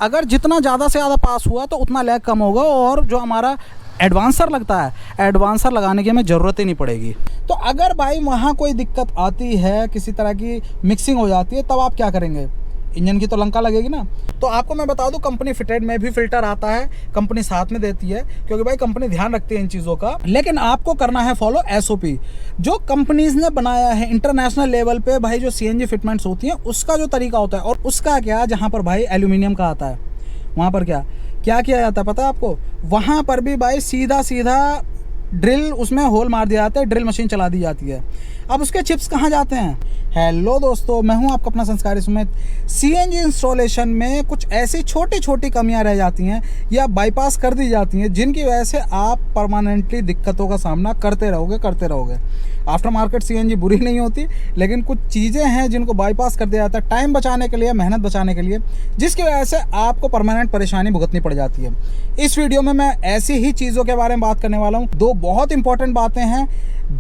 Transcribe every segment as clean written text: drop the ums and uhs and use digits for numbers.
अगर जितना ज़्यादा से ज़्यादा पास हुआ तो उतना लैग कम होगा और जो हमारा एडवांसर लगता है, एडवांसर लगाने की हमें ज़रूरत ही नहीं पड़ेगी। तो अगर भाई वहाँ कोई दिक्कत आती है, किसी तरह की मिक्सिंग हो जाती है, तब आप क्या करेंगे? इंजन की तो लंका लगेगी ना। तो आपको मैं बता दूं, कंपनी फिटेड में भी फिल्टर आता है, कंपनी साथ में देती है, क्योंकि भाई कंपनी ध्यान रखती है इन चीज़ों का। लेकिन आपको करना है फॉलो एसओपी जो कंपनीज ने बनाया है इंटरनेशनल लेवल पे। भाई जो सीएनजी फिटमेंट्स होती हैं उसका जो तरीका होता है, और उसका क्या, जहाँ पर भाई एल्यूमिनियम का आता है वहाँ पर क्या क्या किया जाता है पता है आपको? वहाँ पर भी भाई सीधा सीधा ड्रिल, उसमें होल मार दिया जाता है, ड्रिल मशीन चला दी जाती है। अब उसके चिप्स कहाँ जाते हैं? हेलो दोस्तों, मैं हूं आपका अपना संस्कारी सुमित। सीएनजी इंस्टॉलेशन में कुछ ऐसी छोटी छोटी कमियां रह जाती हैं या बाईपास कर दी जाती हैं, जिनकी वजह से आप परमानेंटली दिक्कतों का सामना करते रहोगे। आफ्टर मार्केट सीएनजी बुरी नहीं होती, लेकिन कुछ चीज़ें हैं जिनको बाईपास कर दिया जाता है टाइम बचाने के लिए, मेहनत बचाने के लिए, जिसकी वजह से आपको परमानेंट परेशानी भुगतनी पड़ जाती है। इस वीडियो में मैं ऐसी ही चीज़ों के बारे में बात करने वाला हूँ। दो बहुत इंपॉर्टेंट बातें हैं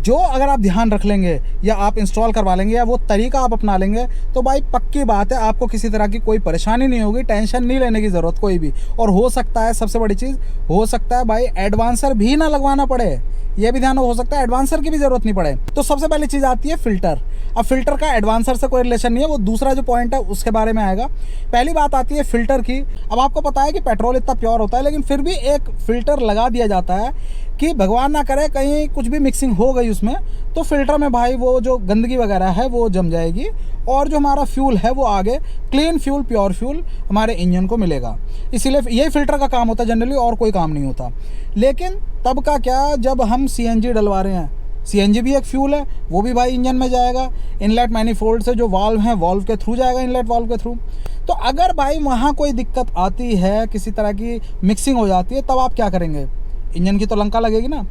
जो अगर आप ध्यान रख लेंगे या आप इंस्टॉल करवा लेंगे या वो तरीका आप अपना लेंगे, तो भाई पक्की बात है आपको किसी तरह की कोई परेशानी नहीं होगी, टेंशन नहीं लेने की ज़रूरत कोई भी। और हो सकता है, सबसे बड़ी चीज़, हो सकता है भाई एडवांसर भी ना लगवाना पड़े, ये भी ध्यान हो सकता है एडवांसर की भी ज़रूरत नहीं पड़े। तो सबसे पहली चीज़ आती है फ़िल्टर। अब फ़िल्टर का एडवांसर से कोई रिलेशन नहीं है, वो दूसरा जो पॉइंट है उसके बारे में आएगा। पहली बात आती है फ़िल्टर की। अब आपको पता है कि पेट्रोल इतना प्योर होता है, लेकिन फिर भी एक फ़िल्टर लगा दिया जाता है कि भगवान ना करे कहीं कुछ भी मिक्सिंग हो गई उसमें, तो फ़िल्टर में भाई वो जो गंदगी वगैरह है वो जम जाएगी और जो हमारा फ्यूल है वो आगे क्लीन फ्यूल, प्योर फ्यूल हमारे इंजन को मिलेगा। इसीलिए यही फ़िल्टर का काम होता है जनरली, और कोई काम नहीं होता। लेकिन तब का क्या, जब हम सीएनजी डलवा रहे हैं, सीएनजी भी एक फ्यूल है, वो भी भाई इंजन में जाएगा। इनलेट मैनिफोल्ड से जो वाल्व हैं, वाल्व के थ्रू जाएगा, इनलेट वाल्व के थ्रू। तो अगर भाई वहाँ कोई दिक्कत आती है, किसी तरह की मिक्सिंग हो जाती है, तब आप क्या करेंगे? इंजन की तो लंका लगेगी ना।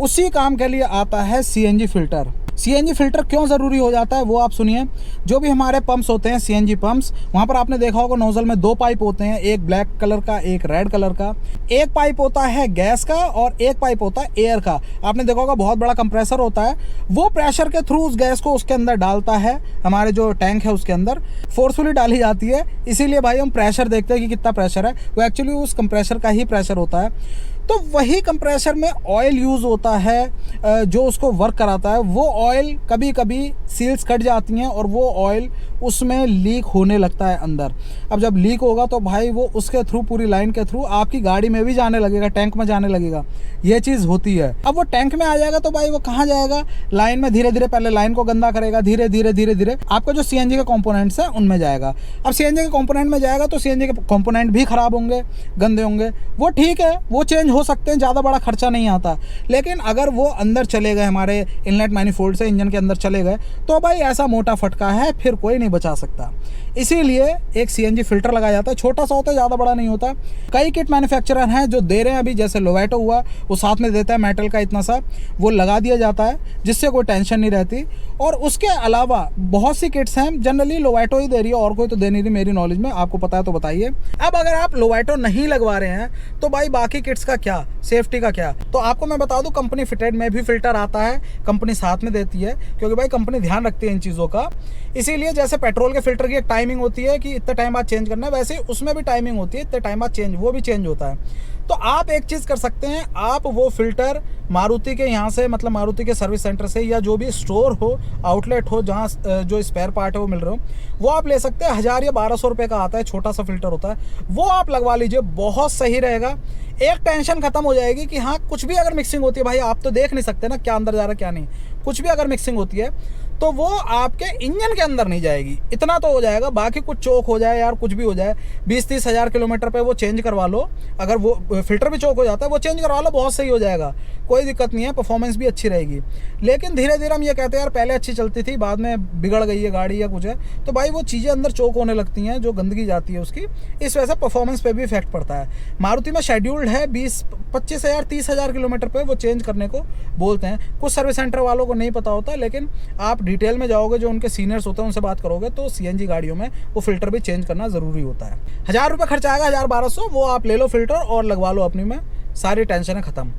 उसी काम के लिए आता है सीएनजी फ़िल्टर। सीएनजी फ़िल्टर क्यों ज़रूरी हो जाता है वो आप सुनिए। जो भी हमारे पंप्स होते हैं, सीएनजी पंप्स, वहाँ पर आपने देखा होगा नोज़ल में दो पाइप होते हैं, एक ब्लैक कलर का, एक रेड कलर का। एक पाइप होता है गैस का और एक पाइप होता है एयर का। आपने देखा होगा बहुत बड़ा कंप्रेसर होता है, वो प्रेशर के थ्रू उस गैस को उसके अंदर डालता है, हमारे जो टैंक है उसके अंदर फोर्सफुली डाली जाती है। इसीलिए भाई हम प्रेशर देखते हैं कि कितना प्रेशर है, वो एक्चुअली उस कंप्रेसर का ही प्रेशर होता है। तो वही कंप्रेसर में ऑयल यूज़ होता है जो उसको वर्क कराता है। वो ऑयल कभी कभी सील्स कट जाती हैं और वो ऑयल उसमें लीक होने लगता है अंदर। अब जब लीक होगा तो भाई वो उसके थ्रू, पूरी लाइन के थ्रू आपकी गाड़ी में भी जाने लगेगा, टैंक में जाने लगेगा। ये चीज़ होती है। अब वो टैंक में आ जाएगा तो भाई वो कहाँ जाएगा? लाइन में धीरे धीरे, पहले लाइन को गंदा करेगा, धीरे धीरे आपका जो सीएनजी के कंपोनेंट्स हैं उनमें जाएगा। अब सीएनजी के कंपोनेंट में जाएगा तो सीएनजी के कंपोनेंट भी ख़राब होंगे, गंदे होंगे। वो ठीक है, वो चेंज हो सकते हैं, ज़्यादा बड़ा खर्चा नहीं आता। लेकिन अगर वो अंदर चले गए, हमारे इनलेट मैनिफोल्ड से इंजन के अंदर चले गए, तो भाई ऐसा मोटा फटका है फिर कोई नहीं बचा सकता। इसीलिए एक सीएनजी फ़िल्टर लगाया जाता है। छोटा सा होता है, ज़्यादा बड़ा नहीं होता। कई किट मैन्युफैक्चरर हैं जो दे रहे हैं अभी, जैसे लोवेटो हुआ, वो साथ में देता है मेटल का इतना सा, वो लगा दिया जाता है जिससे कोई टेंशन नहीं रहती। और उसके अलावा बहुत सी किट्स हैं, जनरली लोवेटो ही दे रही है, और कोई तो दे नहीं रही मेरी नॉलेज में। आपको पता है तो बताइए। अब अगर आप लोवेटो नहीं लगवा रहे हैं तो भाई बाकी किट्स का क्या, सेफ्टी का क्या? तो आपको मैं बता दूं, कंपनी फिटेड में भी फ़िल्टर आता है, कंपनी साथ में देती है, क्योंकि भाई कंपनी ध्यान रखती है इन चीज़ों का। इसीलिए जैसे पेट्रोल के फ़िल्टर की एक टाइमिंग होती है कि इतने टाइम बाद चेंज करना है, वैसे ही उसमें भी टाइमिंग होती है, इतने टाइम बाद चेंज, वो भी चेंज होता है। तो आप एक चीज़ कर सकते हैं, आप वो फ़िल्टर मारुति के यहाँ से, मतलब मारुति के सर्विस सेंटर से, या जो भी स्टोर हो, आउटलेट हो, जहाँ जो स्पेयर पार्ट है वो मिल रहे हो, वो आप ले सकते हैं। 1000 या 1200 रुपये का आता है, छोटा सा फ़िल्टर होता है, वो आप लगवा लीजिए, बहुत सही रहेगा। एक टेंशन खत्म हो जाएगी कि हाँ, कुछ भी अगर मिक्सिंग होती है, भाई आप तो देख नहीं सकते ना क्या अंदर जा रहा है क्या नहीं, कुछ भी अगर मिक्सिंग होती है तो वो आपके इंजन के अंदर नहीं जाएगी, इतना तो हो जाएगा। बाकी कुछ चोक हो जाए यार, कुछ भी हो जाए, 20-30 हज़ार किलोमीटर पे वो चेंज करवा लो। अगर वो फ़िल्टर भी चोक हो जाता है, वो चेंज करवा लो, बहुत सही हो जाएगा, कोई दिक्कत नहीं है, परफॉर्मेंस भी अच्छी रहेगी। लेकिन धीरे धीरे हम ये कहते हैं यार पहले अच्छी चलती थी, बाद में बिगड़ गई है गाड़ी या कुछ है, तो भाई वो चीज़ें अंदर चोक होने लगती हैं, जो गंदगी जाती है उसकी, इस वजह से परफॉर्मेंस पे भी इफेक्ट पड़ता है। मारुति में शेड्यूल्ड है 20-25 हज़ार 30 हज़ार किलोमीटर पे वो चेंज करने को बोलते हैं। कुछ सर्विस सेंटर वालों को नहीं पता होता, लेकिन आप डिटेल में जाओगे, जो उनके सीनियर्स होते हैं उनसे बात करोगे, तो सीएनजी गाड़ियों में वो फ़िल्टर भी चेंज करना ज़रूरी होता है। 1000 रुपये खर्चा आएगा, 1000-1200, वो आप ले लो फ़िल्टर और लगवा लो अपनी में, सारी टेंशन है ख़त्म।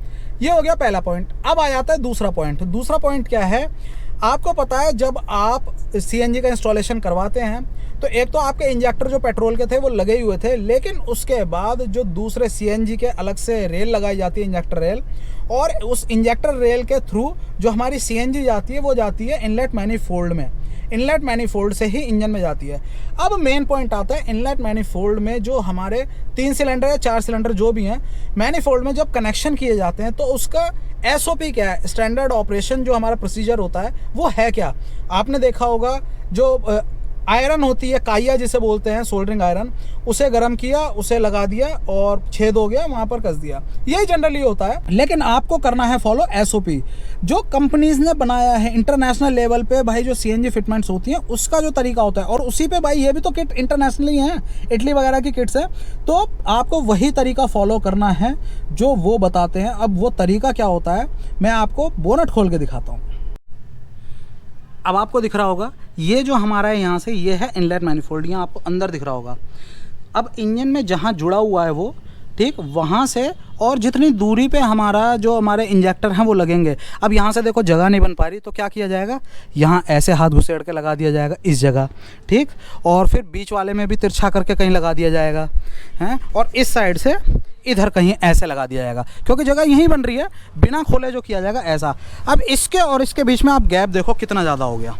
ये हो गया पहला पॉइंट। अब आ जाता है दूसरा पॉइंट। दूसरा पॉइंट क्या है? आपको पता है जब आप सीएनजी का इंस्टॉलेशन करवाते हैं तो एक तो आपके इंजेक्टर जो पेट्रोल के थे वो लगे ही हुए थे, लेकिन उसके बाद जो दूसरे सीएनजी के अलग से रेल लगाई जाती है, इंजेक्टर रेल, और उस इंजेक्टर रेल के थ्रू जो हमारी सीएनजी जाती है वो जाती है इनलेट मैनिफोल्ड में। इनलेट मैनिफोल्ड से ही इंजन में जाती है। अब मेन पॉइंट आता है इनलेट मैनिफोल्ड में जो हमारे 3 सिलेंडर या 4 सिलेंडर जो भी हैं, मैनिफोल्ड में जब कनेक्शन किए जाते हैं तो उसका एसओपी क्या है, स्टैंडर्ड ऑपरेशन जो हमारा प्रोसीजर होता है वो है क्या। आपने देखा होगा जो आयरन होती है, काइया जिसे बोलते हैं, सोल्डरिंग आयरन, उसे गर्म किया, उसे लगा दिया और छेद हो गया, वहाँ पर कस दिया, यही जनरली होता है। लेकिन आपको करना है फॉलो एसओपी जो कंपनीज ने बनाया है इंटरनेशनल लेवल पे भाई। जो सीएनजी फिटमेंट्स होती हैं उसका जो तरीका होता है, और उसी पे भाई ये भी तो किट इंटरनेशनली हैं, इटली वगैरह की किट्स है, तो आपको वही तरीका फॉलो करना है जो वो बताते हैं। अब वो तरीका क्या होता है मैं आपको बोनट खोल के दिखाता हूँ। अब आपको दिख रहा होगा ये जो हमारा है यहाँ से, ये है इनलेट मैनिफोल्ड, यहाँ आपको अंदर दिख रहा होगा। अब इंजन में जहाँ जुड़ा हुआ है वो, ठीक, वहाँ से और जितनी दूरी पे हमारे इंजेक्टर हैं वो लगेंगे। अब यहाँ से देखो जगह नहीं बन पा रही तो क्या किया जाएगा, यहाँ ऐसे हाथ घुसेड़ के लगा दिया जाएगा इस जगह, ठीक, और फिर बीच वाले में भी तिरछा करके कहीं लगा दिया जाएगा हैं, और इस साइड से इधर कहीं ऐसे लगा दिया जाएगा, क्योंकि जगह यहीं बन रही है, बिना खोले जो किया जाएगा ऐसा। अब इसके और इसके बीच में आप गैप देखो कितना ज़्यादा हो गया,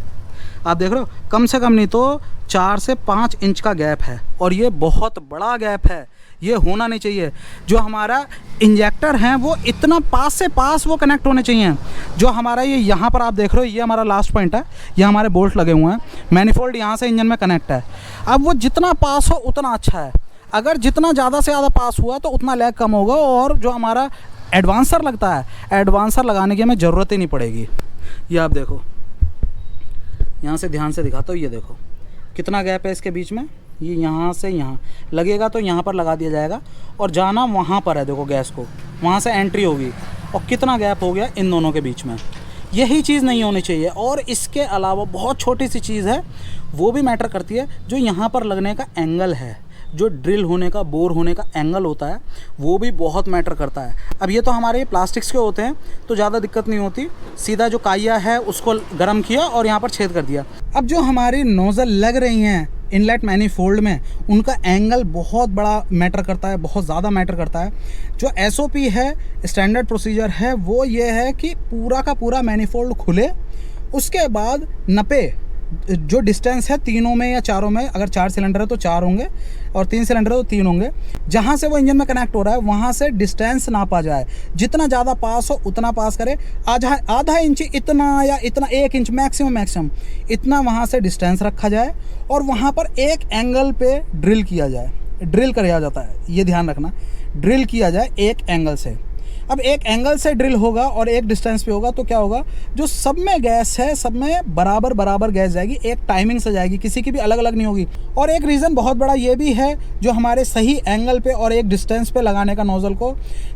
आप देख रहे हो, कम से कम नहीं तो 4 से 5 इंच का गैप है, और ये बहुत बड़ा गैप है, ये होना नहीं चाहिए। जो हमारा इंजेक्टर हैं वो इतना पास से पास वो कनेक्ट होने चाहिए। जो हमारा ये यहाँ पर आप देख रहे हो, ये हमारा लास्ट पॉइंट है, ये हमारे बोल्ट लगे हुए हैं, मैनिफोल्ड यहाँ से इंजन में कनेक्ट है। अब वो जितना पास हो उतना अच्छा है, अगर जितना ज़्यादा से ज़्यादा पास हुआ तो उतना लैग कम होगा, और जो हमारा एडवांसर लगता है, एडवांसर लगाने की हमें ज़रूरत ही नहीं पड़ेगी। ये आप देखो, यहाँ से ध्यान से दिखाता हूँ, ये देखो कितना गैप है इसके बीच में, ये यहाँ से यहाँ लगेगा तो यहाँ पर लगा दिया जाएगा, और जाना वहाँ पर है, देखो गैस को वहाँ से एंट्री होगी, और कितना गैप हो गया इन दोनों के बीच में। यही चीज़ नहीं होनी चाहिए। और इसके अलावा बहुत छोटी सी चीज़ है, वो भी मैटर करती है, जो यहाँ पर लगने का एंगल है, जो ड्रिल होने का, बोर होने का एंगल होता है, वो भी बहुत मैटर करता है। अब ये तो हमारे प्लास्टिक्स के होते हैं तो ज़्यादा दिक्कत नहीं होती, सीधा जो काइया है उसको गर्म किया और यहाँ पर छेद कर दिया। अब जो हमारी नोज़ल लग रही हैं इनलेट मैनिफोल्ड में, उनका एंगल बहुत बड़ा मैटर करता है, बहुत ज़्यादा मैटर करता है। जो एसओपी है, स्टैंडर्ड प्रोसीजर है, वो ये है कि पूरा का पूरा मैनिफोल्ड खुले, उसके बाद नपे जो डिस्टेंस है तीनों में या चारों में, अगर 4 सिलेंडर है तो 4 होंगे और 3 सिलेंडर है तो 3 होंगे, जहाँ से वो इंजन में कनेक्ट हो रहा है वहाँ से डिस्टेंस नापा जाए, जितना ज़्यादा पास हो उतना पास करे, आधा इंच इतना या इतना 1 इंच मैक्सिमम इतना वहाँ से डिस्टेंस रखा जाए, और वहाँ पर एक एंगल पे ड्रिल किया जाए, ड्रिल किया जाता है, ये ध्यान रखना, ड्रिल किया जाए एक एंगल से। अब एक एंगल से ड्रिल होगा और एक डिस्टेंस पे होगा तो क्या होगा, जो सब में गैस है सब में बराबर गैस जाएगी, एक टाइमिंग से जाएगी, किसी की भी अलग अलग नहीं होगी। और एक रीज़न बहुत बड़ा ये भी है जो हमारे सही एंगल पे और एक डिस्टेंस पे लगाने का नोज़ल को,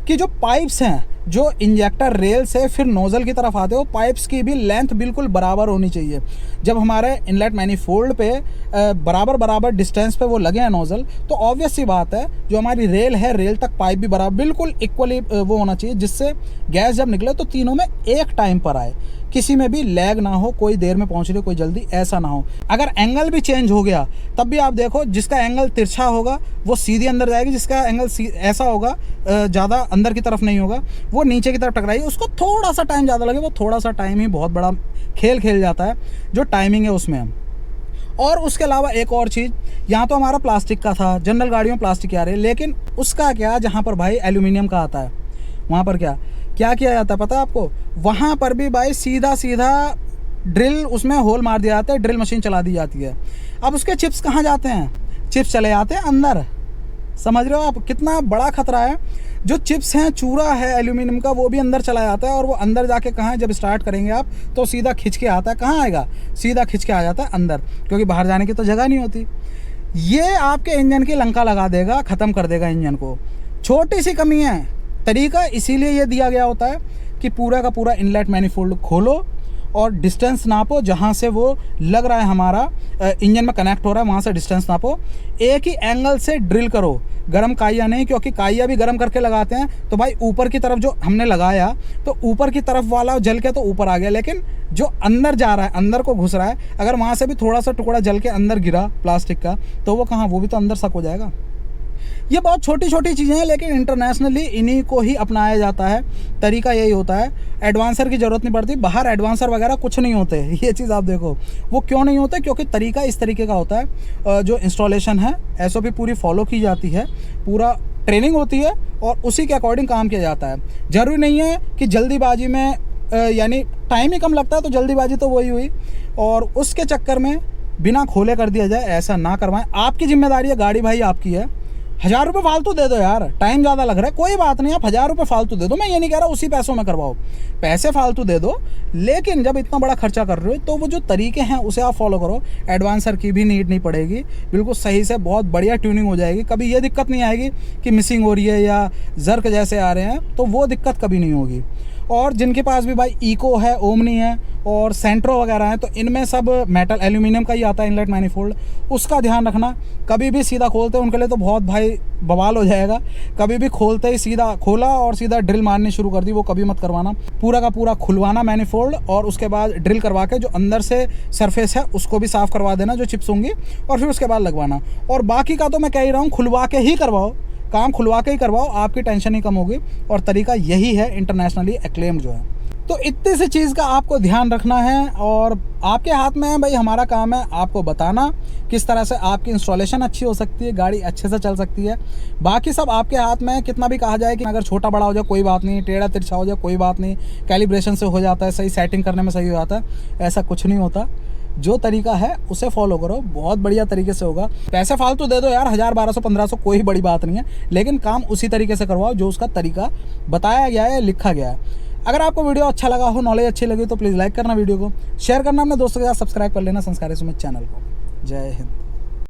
कि जो पाइप्स हैं जो इंजेक्टर रेल से फिर नोज़ल की तरफ आते हो, पाइप्स की भी लेंथ बिल्कुल बराबर होनी चाहिए। जब हमारे इनलेट मैनिफोल्ड पे बराबर डिस्टेंस पे वो लगे हैं नोज़ल, तो ऑब्वियस सी बात है जो हमारी रेल है, रेल तक पाइप भी बराबर बिल्कुल इक्वली वो होना चाहिए, जिससे गैस जब निकले तो तीनों में एक टाइम पर आए, किसी में भी लैग ना हो, कोई देर में पहुंच रही कोई जल्दी, ऐसा ना हो। अगर एंगल भी चेंज हो गया तब भी आप देखो, जिसका एंगल तिरछा होगा वो सीधे अंदर जाएगी, जिसका एंगल ऐसा होगा ज़्यादा अंदर की तरफ नहीं होगा वो नीचे की तरफ टकराएगी, उसको थोड़ा सा टाइम ज़्यादा लगे, वो थोड़ा सा टाइम ही बहुत बड़ा खेल जाता है जो टाइमिंग है उसमें। और उसके अलावा एक और चीज़, यहाँ तो हमारा प्लास्टिक का था, जनरल गाड़ियों में प्लास्टिक आ रही है, लेकिन उसका क्या, जहाँ पर भाई एल्यूमिनियम का आता है वहाँ पर क्या किया जाता है पता है आपको, वहाँ पर भी भाई सीधा ड्रिल, उसमें होल मार दिया जाता है, ड्रिल मशीन चला दी जाती है। अब उसके चिप्स कहाँ जाते हैं, चिप्स चले जाते हैं अंदर। समझ रहे हो आप कितना बड़ा खतरा है। जो चिप्स हैं, चूरा है एल्यूमिनियम का, वो भी अंदर चला जाता है, और वो अंदर जाके कहाँ, जब स्टार्ट करेंगे आप तो सीधा खिंच के आता है, कहाँ आएगा, सीधा खिंच के आ जाता है अंदर, क्योंकि बाहर जाने की तो जगह नहीं होती। ये आपके इंजन की लंका लगा देगा, ख़त्म कर देगा इंजन को। छोटी सी कमी है, तरीका इसीलिए ये दिया गया होता है कि पूरा का पूरा इनलेट मैनिफोल्ड खोलो, और डिस्टेंस नापो, जहाँ से वो लग रहा है हमारा इंजन में कनेक्ट हो रहा है वहाँ से डिस्टेंस नापो। एक ही एंगल से ड्रिल करो, गरम काइया नहीं, क्योंकि काइया भी गरम करके लगाते हैं तो भाई ऊपर की तरफ जो हमने लगाया तो ऊपर की तरफ वाला जल के तो ऊपर आ गया, लेकिन जो अंदर जा रहा है, अंदर को घुस रहा है, अगर वहाँ से भी थोड़ा सा टुकड़ा जल के अंदर गिरा प्लास्टिक का तो वो कहाँ, वो भी तो अंदर सक हो जाएगा। ये बहुत छोटी छोटी चीज़ें हैं, लेकिन इंटरनेशनली इन्हीं को ही अपनाया जाता है। तरीका यही होता है, एडवांसर की ज़रूरत नहीं पड़ती, बाहर एडवांसर वगैरह कुछ नहीं होते। ये चीज़ आप देखो, वो क्यों नहीं होते, क्योंकि तरीका इस तरीके का होता है। जो इंस्टॉलेशन है SOP पूरी फॉलो की जाती है, पूरा ट्रेनिंग होती है और उसी के अकॉर्डिंग काम किया जाता है। ज़रूरी नहीं है कि जल्दीबाजी में यानी टाइम ही कम लगता है तो जल्दीबाजी तो वही हुई और उसके चक्कर में बिना खोले कर दिया जाए, ऐसा ना करवाएं। आपकी जिम्मेदारी है, गाड़ी भाई आपकी है। 1000 रुपये फालतू दे दो यार, टाइम ज़्यादा लग रहा है, कोई बात नहीं, आप 1000 रुपये फालतू दे दो। मैं ये नहीं कह रहा उसी पैसों में करवाओ, पैसे फालतू दे दो, लेकिन जब इतना बड़ा खर्चा कर रहे हो तो वो जो तरीके हैं उसे आप फॉलो करो। एडवांसर की भी नीड नहीं पड़ेगी, बिल्कुल सही से बहुत बढ़िया ट्यूनिंग हो जाएगी। कभी ये दिक्कत नहीं आएगी कि मिसिंग हो रही है या जर्क जैसे आ रहे हैं, तो वो दिक्कत कभी नहीं होगी। और जिनके पास भी भाई इको है, ओमनी है और सेंट्रो वगैरह है, तो इनमें सब मेटल एल्यूमिनियम का ही आता है इनलेट मैनिफोल्ड, उसका ध्यान रखना। कभी भी सीधा खोलते उनके लिए तो बहुत भाई बवाल हो जाएगा। कभी भी खोलते ही सीधा खोला और सीधा ड्रिल मारनी शुरू कर दी, वो कभी मत करवाना। पूरा का पूरा खुलवाना मैनिफोल्ड और उसके बाद ड्रिल करवा के जो अंदर से सरफेस है उसको भी साफ़ करवा देना, जो चिप्स होंगी, और फिर उसके बाद लगवाना। और बाकी का तो मैं कह ही रहा हूँ, खुलवा के ही करवाओ, काम खुलवा के ही करवाओ, आपकी टेंशन ही कम होगी। और तरीका यही है, इंटरनेशनली एक्लेम्ड जो है। तो इतनी सी चीज़ का आपको ध्यान रखना है और आपके हाथ में है भाई। हमारा काम है आपको बताना किस तरह से आपकी इंस्टॉलेशन अच्छी हो सकती है, गाड़ी अच्छे से चल सकती है। बाकी सब आपके हाथ में है। कितना भी कहा जाए कि अगर छोटा बड़ा हो जाए कोई बात नहीं, टेढ़ा तिरछा हो जाए कोई बात नहीं, कैलिब्रेशन से हो जाता है, सही सेटिंग करने में सही हो जाता है, ऐसा कुछ नहीं होता। जो तरीका है उसे फॉलो करो, बहुत बढ़िया तरीके से होगा। पैसे फालतू दे दो यार, 1000 1200 1500 कोई बड़ी बात नहीं है, लेकिन काम उसी तरीके से करवाओ जो उसका तरीका बताया गया है, लिखा गया है। अगर आपको वीडियो अच्छा लगा हो, नॉलेज अच्छी लगी तो प्लीज़ लाइक करना, वीडियो को शेयर करना अपने दोस्तों के साथ, सब्सक्राइब कर लेना संस्कारी सुमित चैनल को। जय हिंद।